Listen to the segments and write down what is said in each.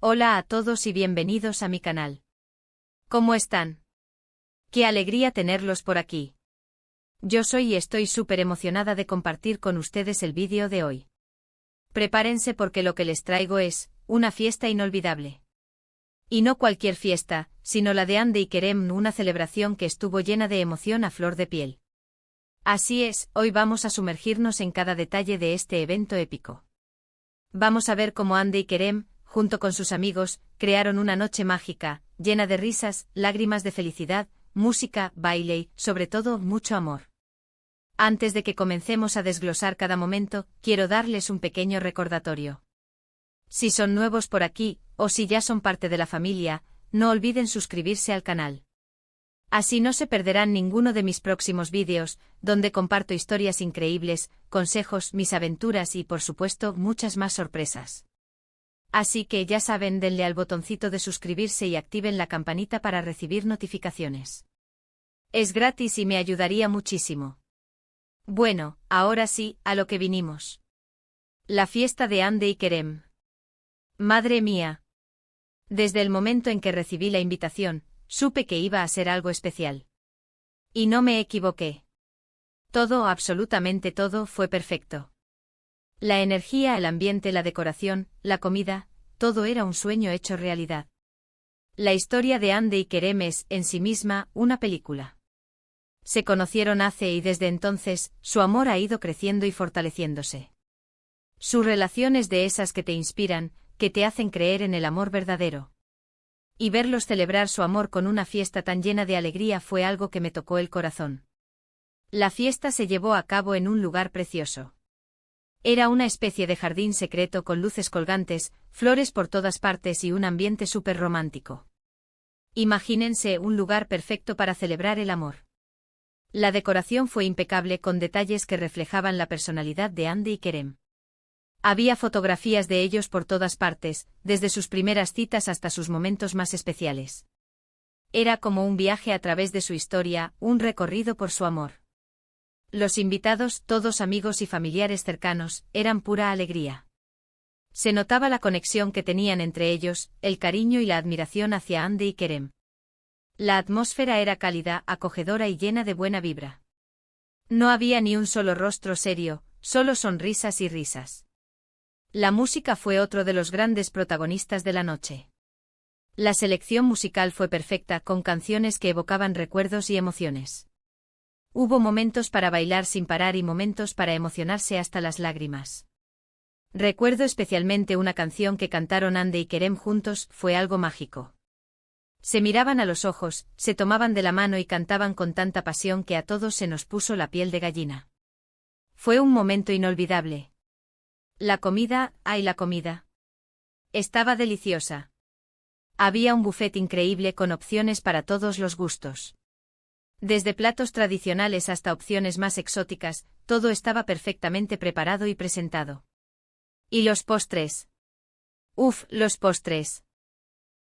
Hola a todos y bienvenidos a mi canal. ¿Cómo están? Qué alegría tenerlos por aquí. Yo soy y estoy súper emocionada de compartir con ustedes el vídeo de hoy. Prepárense porque lo que les traigo es una fiesta inolvidable. Y no cualquier fiesta, sino la de Hande y Kerem, una celebración que estuvo llena de emoción a flor de piel. Así es, hoy vamos a sumergirnos en cada detalle de este evento épico. Vamos a ver cómo Hande y Kerem, junto con sus amigos, crearon una noche mágica, llena de risas, lágrimas de felicidad, música, baile y, sobre todo, mucho amor. Antes de que comencemos a desglosar cada momento, quiero darles un pequeño recordatorio. Si son nuevos por aquí, o si ya son parte de la familia, no olviden suscribirse al canal. Así no se perderán ninguno de mis próximos vídeos, donde comparto historias increíbles, consejos, mis aventuras y, por supuesto, muchas más sorpresas. Así que ya saben, denle al botoncito de suscribirse y activen la campanita para recibir notificaciones. Es gratis y me ayudaría muchísimo. Bueno, ahora sí, a lo que vinimos. La fiesta de Hande y Kerem. Madre mía. Desde el momento en que recibí la invitación, supe que iba a ser algo especial. Y no me equivoqué. Todo, absolutamente todo, fue perfecto. La energía, el ambiente, la decoración, la comida, todo era un sueño hecho realidad. La historia de Hande y Kerem es, en sí misma, una película. Se conocieron hace y desde entonces, su amor ha ido creciendo y fortaleciéndose. Su relación es de esas que te inspiran, que te hacen creer en el amor verdadero. Y verlos celebrar su amor con una fiesta tan llena de alegría fue algo que me tocó el corazón. La fiesta se llevó a cabo en un lugar precioso. Era una especie de jardín secreto con luces colgantes, flores por todas partes y un ambiente súper romántico. Imagínense un lugar perfecto para celebrar el amor. La decoración fue impecable con detalles que reflejaban la personalidad de Hande y Kerem. Había fotografías de ellos por todas partes, desde sus primeras citas hasta sus momentos más especiales. Era como un viaje a través de su historia, un recorrido por su amor. Los invitados, todos amigos y familiares cercanos, eran pura alegría. Se notaba la conexión que tenían entre ellos, el cariño y la admiración hacia Hande y Kerem. La atmósfera era cálida, acogedora y llena de buena vibra. No había ni un solo rostro serio, solo sonrisas y risas. La música fue otro de los grandes protagonistas de la noche. La selección musical fue perfecta, con canciones que evocaban recuerdos y emociones. Hubo momentos para bailar sin parar y momentos para emocionarse hasta las lágrimas. Recuerdo especialmente una canción que cantaron Hande y Kerem juntos, fue algo mágico. Se miraban a los ojos, se tomaban de la mano y cantaban con tanta pasión que a todos se nos puso la piel de gallina. Fue un momento inolvidable. La comida, ¡ay la comida! Estaba deliciosa. Había un buffet increíble con opciones para todos los gustos. Desde platos tradicionales hasta opciones más exóticas, todo estaba perfectamente preparado y presentado. ¿Y los postres? ¡Uf, los postres!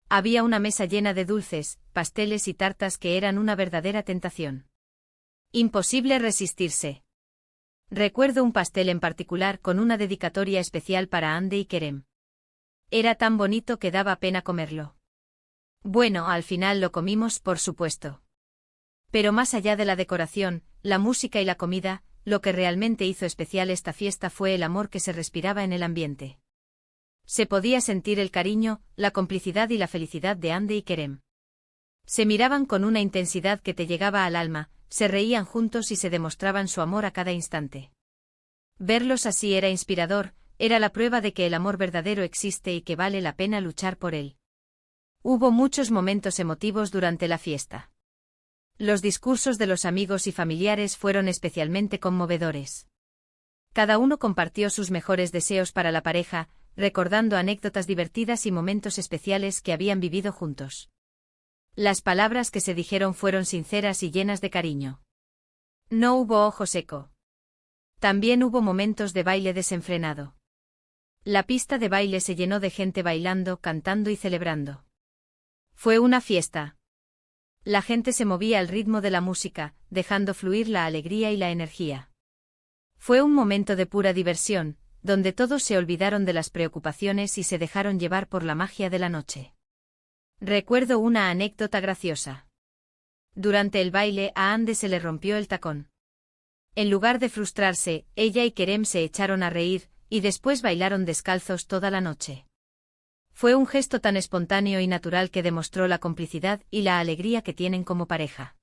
Había una mesa llena de dulces, pasteles y tartas que eran una verdadera tentación. Imposible resistirse. Recuerdo un pastel en particular con una dedicatoria especial para Hande y Kerem. Era tan bonito que daba pena comerlo. Bueno, al final lo comimos, por supuesto. Pero más allá de la decoración, la música y la comida, lo que realmente hizo especial esta fiesta fue el amor que se respiraba en el ambiente. Se podía sentir el cariño, la complicidad y la felicidad de Hande y Kerem. Se miraban con una intensidad que te llegaba al alma, se reían juntos y se demostraban su amor a cada instante. Verlos así era inspirador, era la prueba de que el amor verdadero existe y que vale la pena luchar por él. Hubo muchos momentos emotivos durante la fiesta. Los discursos de los amigos y familiares fueron especialmente conmovedores. Cada uno compartió sus mejores deseos para la pareja, recordando anécdotas divertidas y momentos especiales que habían vivido juntos. Las palabras que se dijeron fueron sinceras y llenas de cariño. No hubo ojo seco. También hubo momentos de baile desenfrenado. La pista de baile se llenó de gente bailando, cantando y celebrando. Fue una fiesta. La gente se movía al ritmo de la música, dejando fluir la alegría y la energía. Fue un momento de pura diversión, donde todos se olvidaron de las preocupaciones y se dejaron llevar por la magia de la noche. Recuerdo una anécdota graciosa. Durante el baile a Ande se le rompió el tacón. En lugar de frustrarse, ella y Kerem se echaron a reír, y después bailaron descalzos toda la noche. Fue un gesto tan espontáneo y natural que demostró la complicidad y la alegría que tienen como pareja.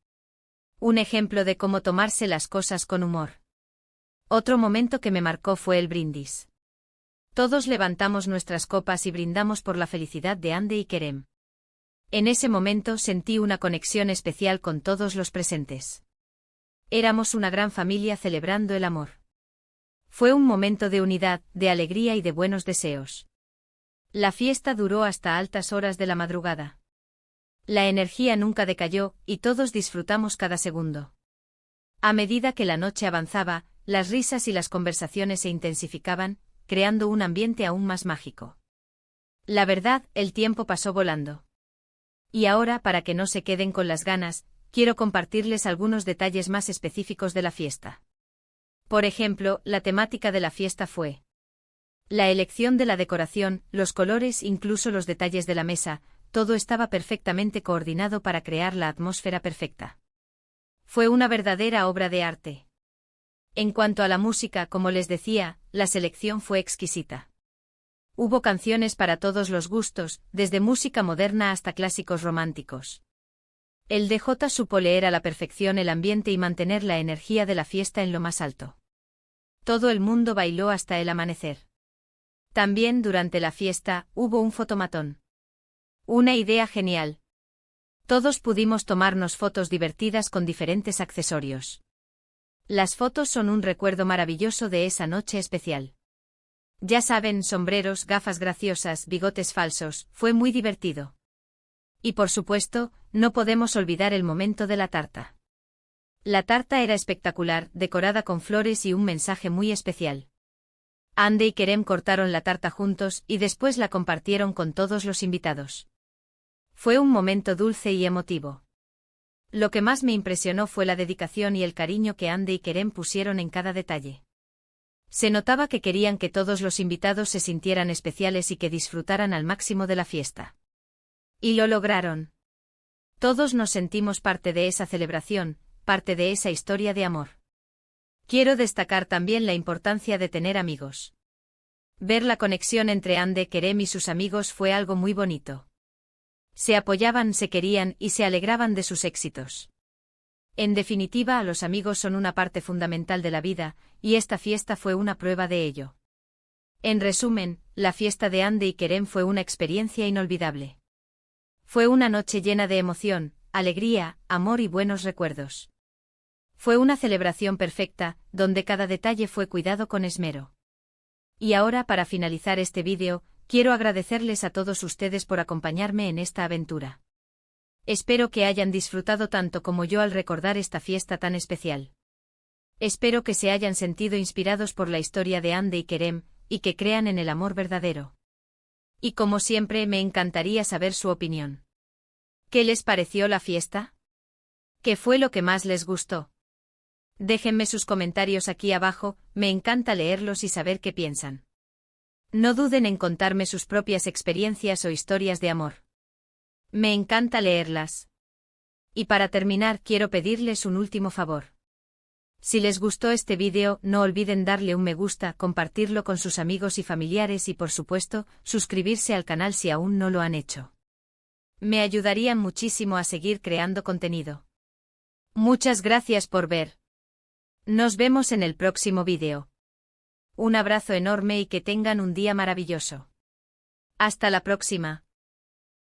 Un ejemplo de cómo tomarse las cosas con humor. Otro momento que me marcó fue el brindis. Todos levantamos nuestras copas y brindamos por la felicidad de Ande y Kerem. En ese momento sentí una conexión especial con todos los presentes. Éramos una gran familia celebrando el amor. Fue un momento de unidad, de alegría y de buenos deseos. La fiesta duró hasta altas horas de la madrugada. La energía nunca decayó, y todos disfrutamos cada segundo. A medida que la noche avanzaba, las risas y las conversaciones se intensificaban, creando un ambiente aún más mágico. La verdad, el tiempo pasó volando. Y ahora, para que no se queden con las ganas, quiero compartirles algunos detalles más específicos de la fiesta. Por ejemplo, la temática de la fiesta fue la elección de la decoración, los colores, incluso los detalles de la mesa, todo estaba perfectamente coordinado para crear la atmósfera perfecta. Fue una verdadera obra de arte. En cuanto a la música, como les decía, la selección fue exquisita. Hubo canciones para todos los gustos, desde música moderna hasta clásicos románticos. El DJ supo leer a la perfección el ambiente y mantener la energía de la fiesta en lo más alto. Todo el mundo bailó hasta el amanecer. También durante la fiesta, hubo un fotomatón. Una idea genial. Todos pudimos tomarnos fotos divertidas con diferentes accesorios. Las fotos son un recuerdo maravilloso de esa noche especial. Ya saben, sombreros, gafas graciosas, bigotes falsos, fue muy divertido. Y por supuesto, no podemos olvidar el momento de la tarta. La tarta era espectacular, decorada con flores y un mensaje muy especial. Ande y Kerem cortaron la tarta juntos y después la compartieron con todos los invitados. Fue un momento dulce y emotivo. Lo que más me impresionó fue la dedicación y el cariño que Ande y Kerem pusieron en cada detalle. Se notaba que querían que todos los invitados se sintieran especiales y que disfrutaran al máximo de la fiesta. Y lo lograron. Todos nos sentimos parte de esa celebración, parte de esa historia de amor. Quiero destacar también la importancia de tener amigos. Ver la conexión entre Ande, Kerem y sus amigos fue algo muy bonito. Se apoyaban, se querían y se alegraban de sus éxitos. En definitiva, los amigos son una parte fundamental de la vida, y esta fiesta fue una prueba de ello. En resumen, la fiesta de Ande y Kerem fue una experiencia inolvidable. Fue una noche llena de emoción, alegría, amor y buenos recuerdos. Fue una celebración perfecta, donde cada detalle fue cuidado con esmero. Y ahora, para finalizar este vídeo, quiero agradecerles a todos ustedes por acompañarme en esta aventura. Espero que hayan disfrutado tanto como yo al recordar esta fiesta tan especial. Espero que se hayan sentido inspirados por la historia de Ande y Kerem, y que crean en el amor verdadero. Y como siempre, me encantaría saber su opinión. ¿Qué les pareció la fiesta? ¿Qué fue lo que más les gustó? Déjenme sus comentarios aquí abajo, me encanta leerlos y saber qué piensan. No duden en contarme sus propias experiencias o historias de amor. Me encanta leerlas. Y para terminar, quiero pedirles un último favor. Si les gustó este vídeo, no olviden darle un me gusta, compartirlo con sus amigos y familiares y por supuesto, suscribirse al canal si aún no lo han hecho. Me ayudarían muchísimo a seguir creando contenido. Muchas gracias por ver. Nos vemos en el próximo vídeo. Un abrazo enorme y que tengan un día maravilloso. Hasta la próxima.